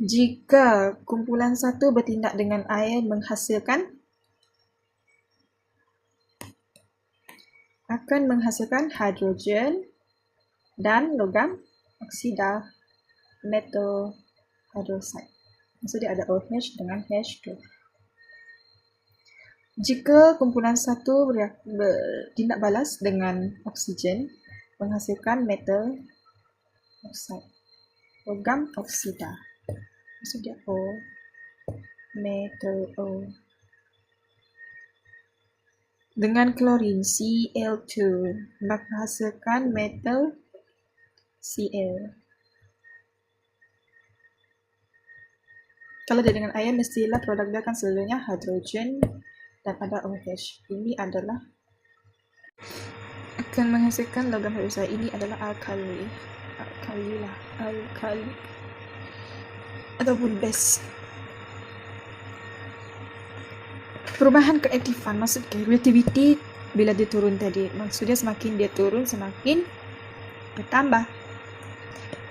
Jika kumpulan satu bertindak dengan air akan menghasilkan hidrogen dan logam oksida metal hidroxide. Maksud dia ada OH dengan H2. Jika kumpulan satu bertindak balas dengan oksigen, menghasilkan metal oxide, logam oksida. Maksud dia O, metal O. Dengan klorin Cl2, menghasilkan metal Cl. Kalau dia dengan air, mestilah produk dia akan selalunya hidrogen dan ada OH. Ini adalah akan menghasilkan logam hidroxida. Ini adalah alkali ataupun base. Perubahan keaktifan, maksudnya reaktiviti bila dia turun tadi. Maksudnya semakin dia turun, semakin bertambah.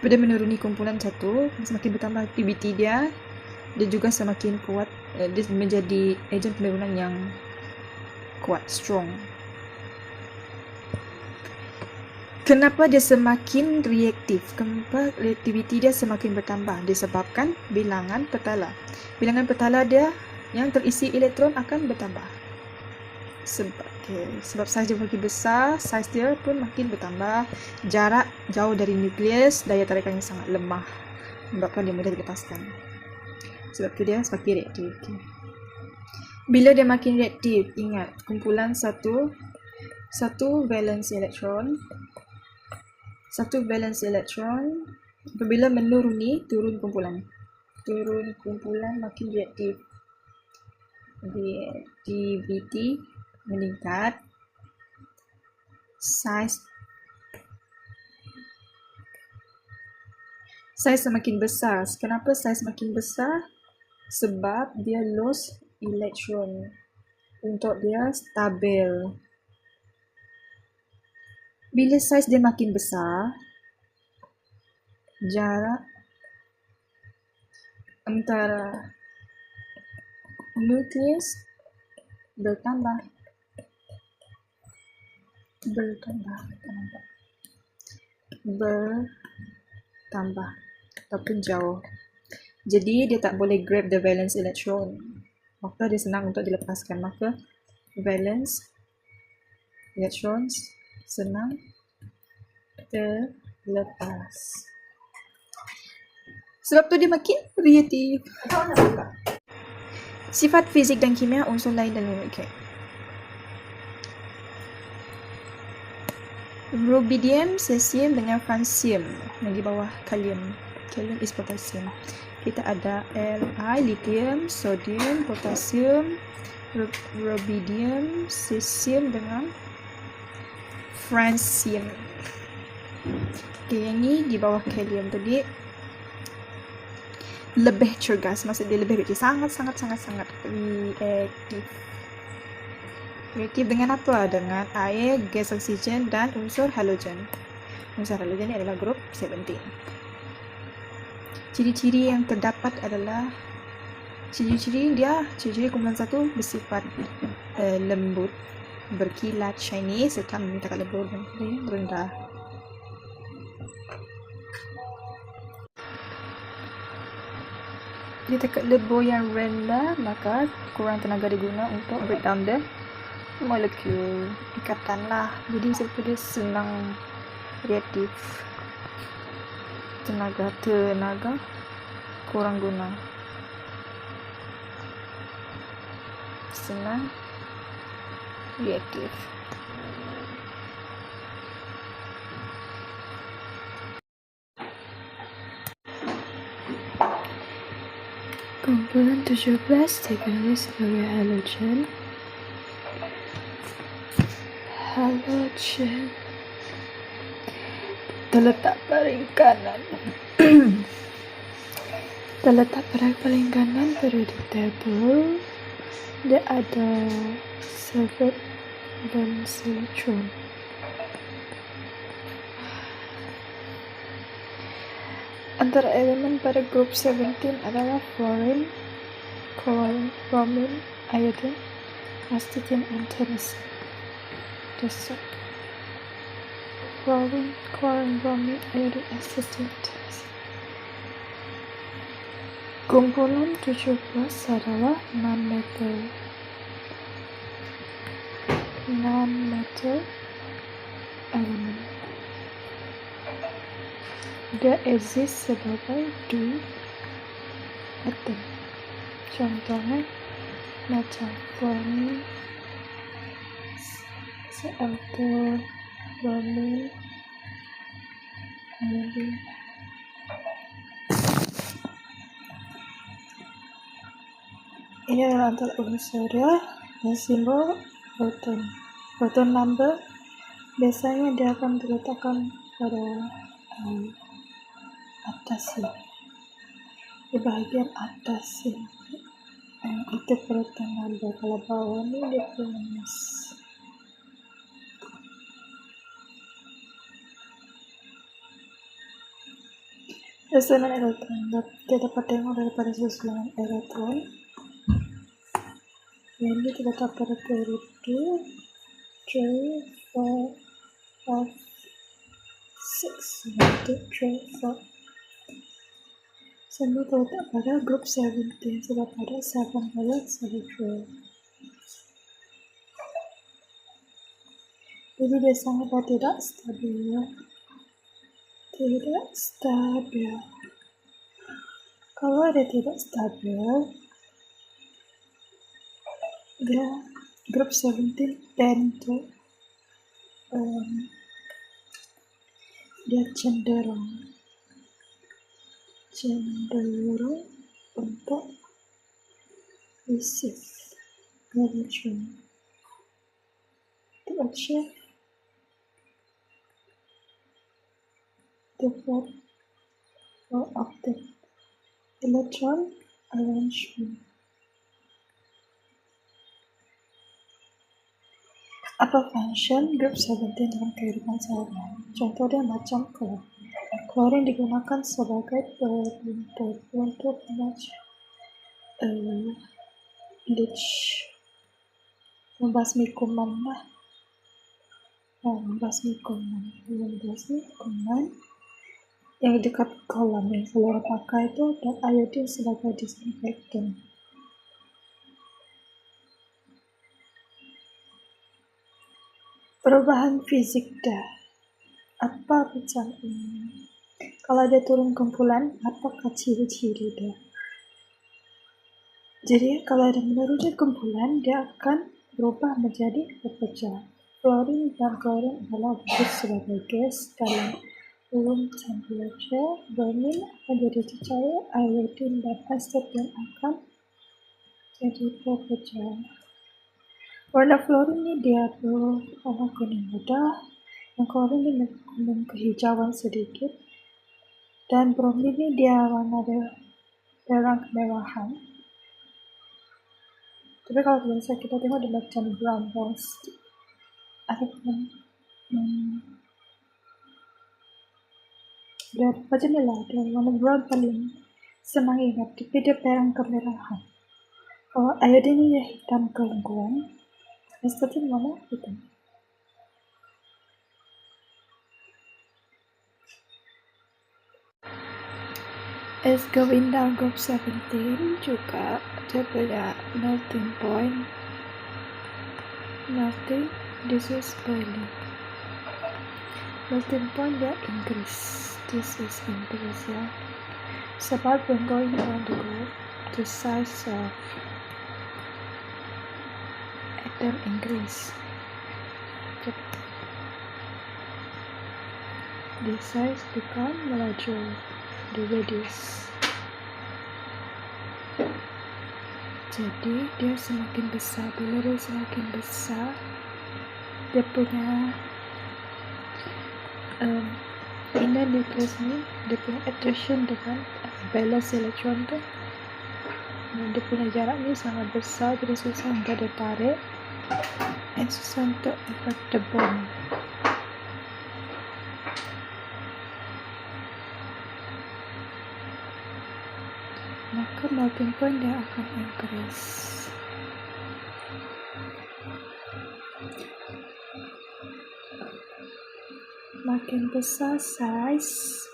Bila menuruni kumpulan satu, semakin bertambah aktiviti dia juga semakin kuat. Dia menjadi ejen penurunan yang kuat, strong. Kenapa dia semakin reaktif? Kenapa reaktiviti dia semakin bertambah? Disebabkan bilangan petala. Bilangan petala dia yang terisi elektron akan bertambah. Sebab saiz dia makin besar, saiz dia pun makin bertambah. Jarak jauh dari nukleus, daya tarikannya sangat lemah, menyebabkan dia mudah dilepaskan. Sebab tu dia semakin reaktif. Bila dia makin reaktif, ingat kumpulan satu valence elektron. Satu valence elektron apabila menuruni, turun kumpulan makin reaktif. Reaktiviti meningkat, saiz semakin besar. Kenapa saiz semakin besar? Sebab dia lost elektron untuk dia stabil. Bila saiz dia makin besar, jarak antara nukleus bertambah ataupun jauh. Jadi dia tak boleh grab the valence electron, maka dia senang untuk dilepaskan. Maka valence electrons senang terlepas. Sebab tu dia makin reaktif. Sifat fizik dan kimia unsur lain dalam molekul. Rubidium, cesium dengan francium yang di bawah kalium. Kalium is potassium. Kita ada Li, lithium, sodium, potasium, rubidium, cesium dengan francium. Yang ni di bawah kalium tadi lebih cergas, maksud dia lebih reaktif, sangat reaktif. Reaktif dengan apa? Dengan air, gas oksigen dan unsur halogen. Unsur halogen ni adalah grup 17. Ciri-ciri yang terdapat adalah ciri-ciri kumpulan satu bersifat lembut, berkilat, shiny serta meminta lebur dan rendah. Dia dekat lebur yang rendah, maka kurang tenaga diguna untuk breakdown the molekul, ikatan lah. Jadi sebab dia senang reaktif, tenaga kurang guna, senang reaktif. Kumpulan 17 dikenali sebagai halogen. Terletak pada paling kanan periodic table. Dia ada 7 valence electron. Antara elemen pada grup 17 adalah fluorine, chlorine, bromine, iodine, astatine, and tennessine. Fluorine, chlorine, bromine, iodine, astatine, tennessine. Kumpulan 17 adalah non-metal element. Dia exist sebagai di atom. Contohnya macam fluorine, Cl2, bromine, iodine. Ini adalah antar unsur ya, dan simbol proton. Proton number biasanya dia akan diletakkan pada atas ya, di bagian atas ya. Itu proton number. Kalau bawah ini dia minus. Susunan elektron kita dapat tengok daripada susunan elektron. Ini terletak pada periode 2, 3, 4, 5, 6, 7, 3, 4. Semua terletak pada grup 17, sebab pada 7 valence electron. Jadi dia sangatlah tidak stabil. Kalau dia tidak stabil, dia grup 17 tend to dia cenderung untuk receive electron to achieve the fourth of the electron arrangement. Apa function grup 17 dalam kehidupan sehari-hari? Contoh dia macam klorin digunakan sebagai untuk membasmi kuman lah. Membasmi kuman yang dekat kolam yang selalu pakai itu, dan iodine sebagai disinfektan. Perubahan fisik dah. Apa macam ini? Kalau dia turun kumpulan, apakah ciri-ciri dia? Jadi kalau dia menurunkan kumpulan, dia akan berubah menjadi berpecah. Fluorine dan chlorine adalah wujud sebagai gas dalam room temperature. Bromine akan jadi cair, iodine dan astatine akan jadi berpecah. Warna fluorine ini dia berwarna kuning muda, yang chlorine ini kuning kehijauan sedikit, dan bromine ini dia warna terang kemerahan. Tapi kalau biasa kita tengok dia macam brown rose ataupun dia macam ni lah, dia warna brown paling senang ingat, tapi dia terang kemerahan. Kalau iodine ini dia hitam kelengkuan, astatine warna hitam. As going down group 17 juga dia punya melting point. This is boiling. Melting point dia increase. This is increase ya. Sebab when going down the group, the size of atom increase. The size become larger. The radius. Jadi dia semakin besar, bila dia semakin besar, dia punya inner nucleus ni, dia punya attraction dengan valence electron tu, dia punya jarak ni sangat besar, jadi susah untuk dia tarik dan susah untuk break the bond. maka melting point dia akan increase. Makin besar size,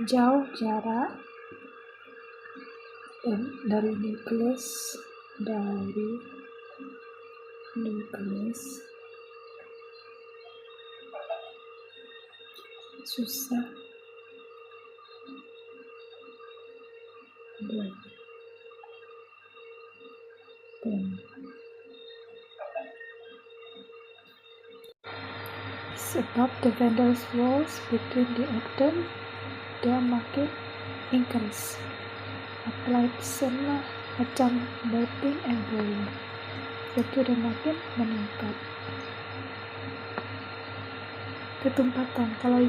jauh jarak dari nukleus, susah sebab the van der Waals between the atom dia makin increase. Applied sama macam melting and boiling, itu dia makin meningkat. Ketumpatan, kalau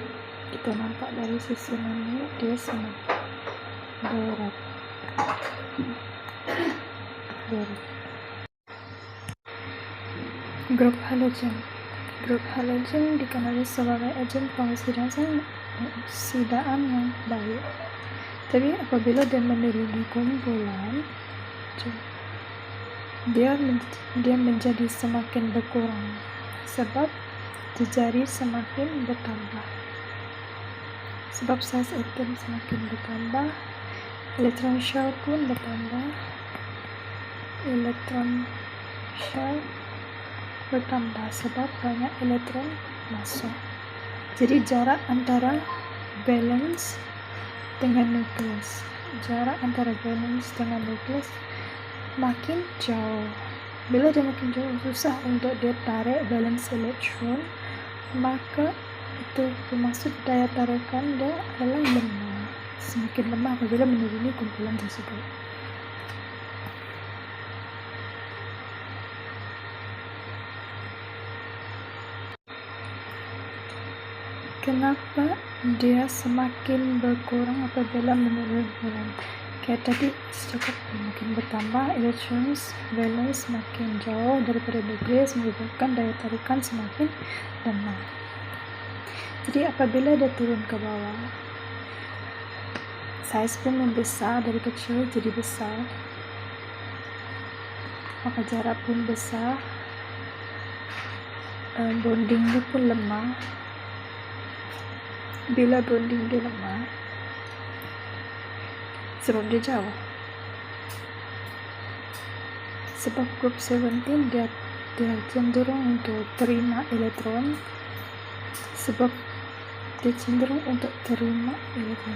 kita nampak dari sisi ini dia semakin berat. Grup halogen dikenali sebagai agen pengoksidaan yang baik. Tapi apabila dia menuruni kumpulan, dia menjadi semakin berkurang sebab jejari semakin bertambah. Sebab size atom semakin bertambah, elektron shell pun bertambah. Sebab banyak elektron masuk. Jadi jarak antara valence dengan nukleus makin jauh. Bila dia makin jauh, susah untuk dia tarik valence elektron, maka itu bermaksud daya tarikan dia adalah lemah, semakin lemah apabila menuruni kumpulan tersebut. Kenapa dia semakin berkurang apabila menuruni kumpulan? Kayak tadi cukup makin bertambah elektron valence semakin jauh daripada nukleus, menyebabkan daya tarikan semakin lemah. Jadi apabila dia turun ke bawah, size pun membesar, dari kecil jadi besar, maka jarak pun besar, bondingnya pun lemah. Bila bonding dia lemah, sebab dia jauh, sebab grup 17 dia cenderung untuk terima elektron, sebab dia cenderung untuk terima elektron